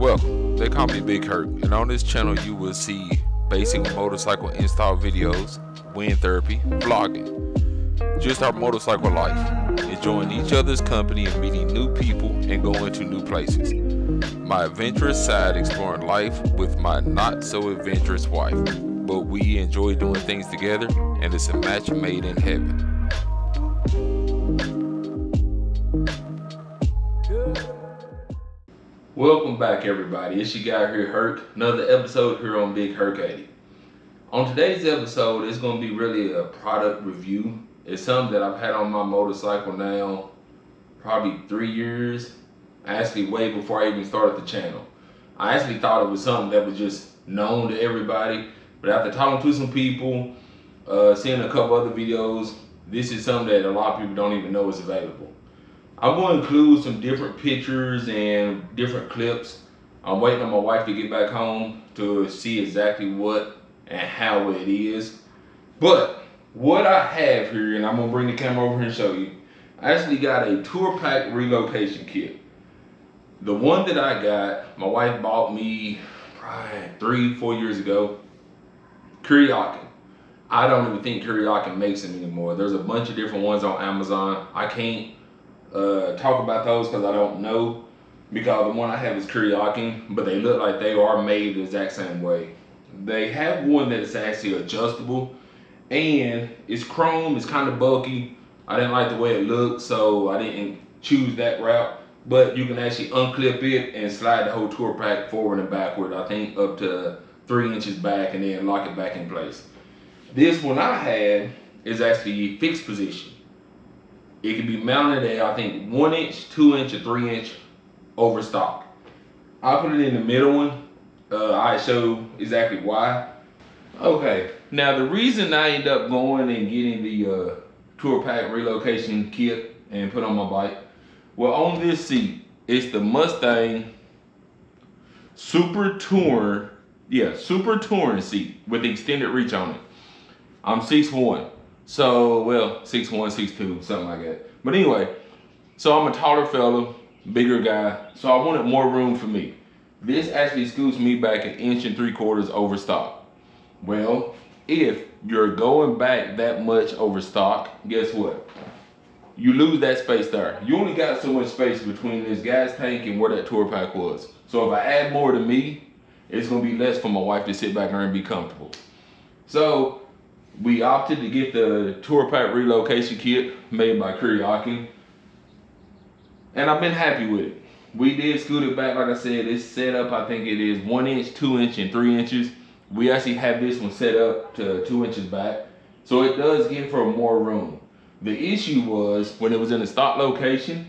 Welcome, they call me Big Herc, and on this channel you will see basic motorcycle install videos, wind therapy, vlogging, just our motorcycle life, enjoying each other's company and meeting new people and going to new places. My adventurous side exploring life with my not so adventurous wife, but we enjoy doing things together and it's a match made in heaven. Welcome back everybody, it's your guy here Herc, another episode here on Big Herc 80. On today's episode, it's going to be really a product review. It's something that I've had on my motorcycle now probably 3 years, actually way before I even started the channel. I actually thought it was something that was just known to everybody, but after talking to some people, seeing a couple other videos, this is something that a lot of people don't even know is available. I'm going to include some different pictures and different clips. I'm waiting on my wife to get back home to see exactly what and how it is. But what I have here, and I'm going to bring the camera over here and show you, I actually got a Tour Pack Relocation Kit. The one that I got, my wife bought me probably 3-4 years ago. Kuryakyn. I don't even think Kuryakyn makes them anymore. There's a bunch of different ones on Amazon. I can't talk about those because I don't know, because the one I have is Kuryakyn, but they look like they are made the exact same way. They have one that is actually adjustable and it's chrome, it's kind of bulky. I didn't like the way it looked, so I didn't choose that route, but you can actually unclip it and slide the whole tour pack forward and backward, I think up to 3 inches back, and then lock it back in place. This one I had is actually fixed position. It can be mounted at, I think, 1 inch, 2 inch, or 3 inch over stock. I put it in the middle one. I show exactly why. Okay, now the reason I ended up going and getting the Tour Pack Relocation Kit and put on my bike, well, on this seat, it's the Mustang Super Touring seat with extended reach on it. I'm 6'1". So, well, 6'1", 6'2", something like that. But anyway, so I'm a taller fella, bigger guy, so I wanted more room for me. This actually scoots me back 1 3/4 inches over stock. Well, if you're going back that much over stock, guess what? You lose that space there. You only got so much space between this gas tank and where that tour pack was. So if I add more to me, it's gonna be less for my wife to sit back there and be comfortable. So we opted to get the Tour Pack Relocation Kit made by Kuryakyn, and I've been happy with it. We did scoot it back, like I said, it's set up, I think it is 1 inch, 2 inch, and 3 inches. We actually have this one set up to 2 inches back, so it does give for more room. The issue was, when it was in the stock location,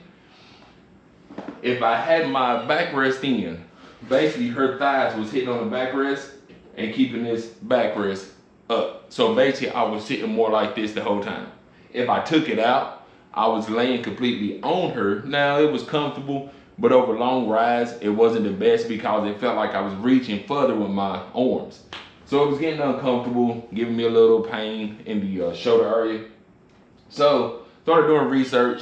if I had my backrest in, basically her thighs was hitting on the backrest and keeping this backrest up. So basically I was sitting more like this the whole time. If I took it out, I was laying completely on her. Now it was comfortable, but over long rides it wasn't the best because it felt like I was reaching further with my arms. So it was getting uncomfortable, giving me a little pain in the shoulder area. So started doing research,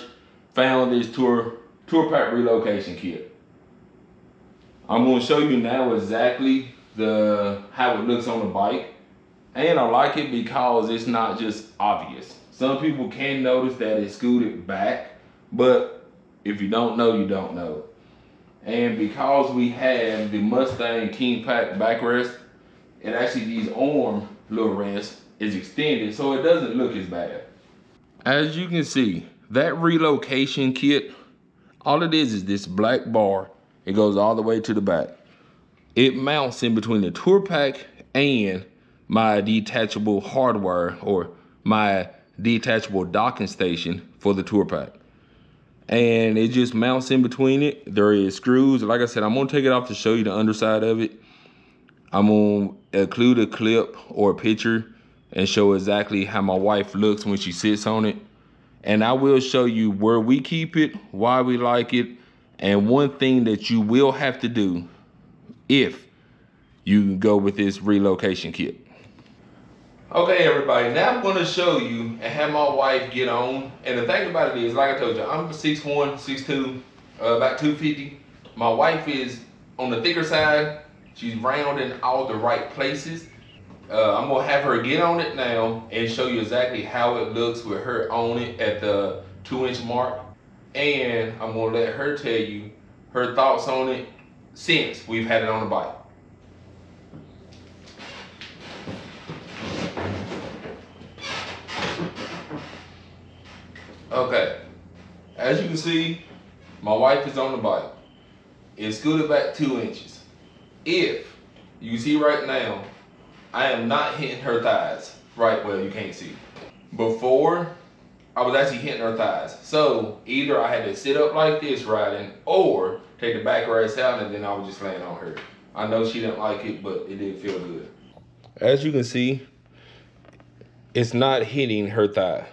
found this Tour Pack Relocation Kit. I'm going to show you now exactly how it looks on the bike. And I like it because it's not just obvious. Some people can notice that it's scooted back, but if you don't know, you don't know. And because we have the Mustang King Pack backrest, and actually these arm little rests is extended, so it doesn't look as bad. As you can see, that relocation kit, all it is this black bar. It goes all the way to the back. It mounts in between the Tour Pack and my detachable hardware, or my detachable docking station for the Tour Pack. And it just mounts in between it. There is screws. Like I said, I'm gonna take it off to show you the underside of it. I'm gonna include a clip or a picture and show exactly how my wife looks when she sits on it. And I will show you where we keep it, why we like it, and one thing that you will have to do if you go with this relocation kit. Okay everybody, now I'm going to show you and have my wife get on. And the thing about it is, like I told you, I'm 6'1", 6'2", about 250. My wife is on the thicker side. She's round in all the right places. I'm gonna have her get on it now and show you exactly how it looks with her on it at the 2-inch mark. And I'm gonna let her tell you her thoughts on it since we've had it on the bike. Okay, as you can see, my wife is on the bike. It's scooted back 2 inches. If you see right now, I am not hitting her thighs. Right, well, you can't see. Before, I was actually hitting her thighs. So either I had to sit up like this riding or take the back rest out and then I was just laying on her. I know she didn't like it, but it did feel good. As you can see, it's not hitting her thigh.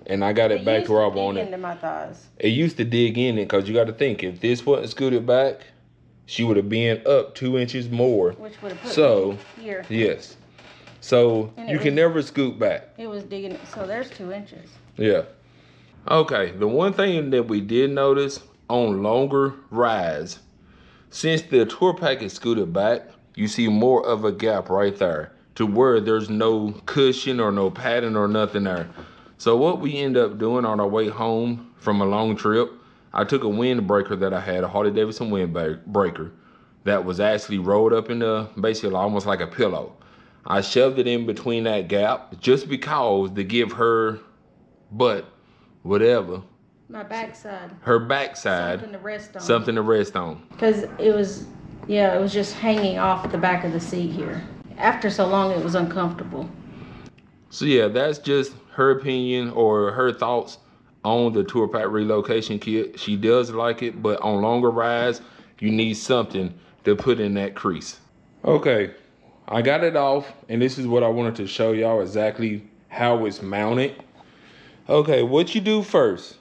And I got it back to where I wanted. Into my thighs. It used to dig in it because you got to think, if this wasn't scooted back, she would have been up 2 inches more. Which would have put me here. Yes. So you can never scoot back. It was digging, so there's 2 inches. Yeah. Okay, the one thing that we did notice on longer rides, since the tour pack is scooted back, you see more of a gap right there to where there's no cushion or no padding or nothing there. So what we end up doing on our way home from a long trip, I took a windbreaker that I had, a Harley-Davidson windbreaker, that was actually rolled up into basically almost like a pillow. I shoved it in between that gap just because to give her butt, whatever. My backside. Her backside. Something to rest on. Something to rest on. Because it was just hanging off the back of the seat here. After so long, it was uncomfortable. So yeah, that's just her opinion or her thoughts on the Tour Pack Relocation Kit. She does like it, but on longer rides, you need something to put in that crease. Okay, I got it off, and this is what I wanted to show y'all exactly how it's mounted. Okay, what you do first,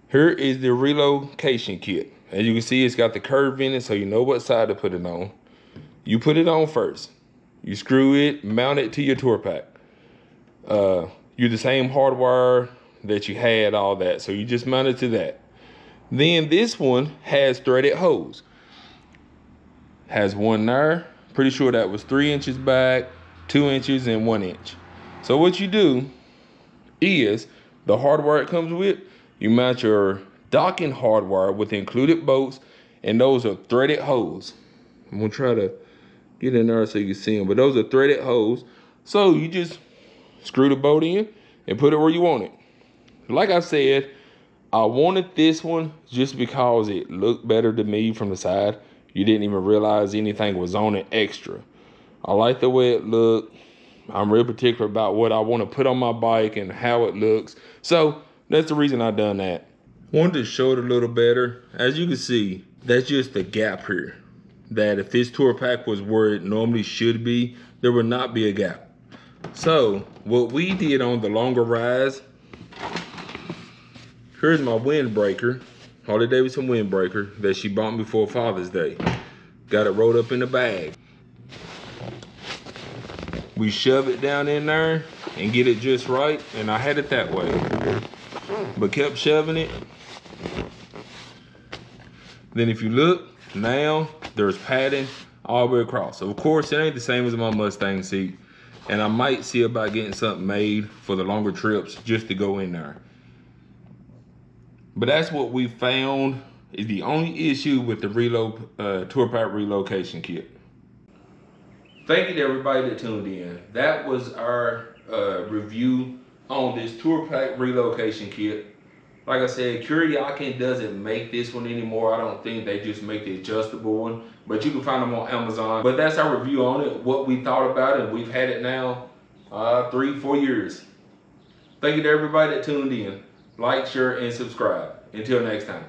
here is the relocation kit. As you can see, it's got the curve in it, so you know what side to put it on. You put it on first. You screw it, mount it to your tour pack. You're the same hardwire that you had, all that. So you just mount it to that. Then this one has threaded hose. Has one there. Pretty sure that was 3 inches back, 2 inches, and 1 inch. So what you do is, the hardwire it comes with, you mount your docking hardwire with included bolts, and those are threaded hose. I'm gonna try to get in there so you can see them, but those are threaded hose. So you just screw the bolt in and put it where you want it. Like I said, I wanted this one just because it looked better to me from the side. You didn't even realize anything was on it extra. I like the way it looked. I'm real particular about what I want to put on my bike and how it looks. So that's the reason I done that. Wanted to show it a little better. As you can see, that's just the gap here. That if this tour pack was where it normally should be, there would not be a gap. So what we did on the longer rides, here's my windbreaker, Harley-Davidson windbreaker that she bought me for Father's Day. Got it rolled up in the bag. We shove it down in there and get it just right, and I had it that way. But kept shoving it. Then if you look, now there's padding all the way across. So of course, it ain't the same as my Mustang seat. And I might see about getting something made for the longer trips just to go in there. But that's what we found is the only issue with the Tour Pack Relocation Kit. Thank you to everybody that tuned in. That was our review on this Tour Pack Relocation Kit. Like I said, Kuryakyn doesn't make this one anymore. I don't think they just make the adjustable one, but you can find them on Amazon. But that's our review on it, what we thought about it. We've had it now 3-4 years. Thank you to everybody that tuned in. Like, share, and subscribe. Until next time.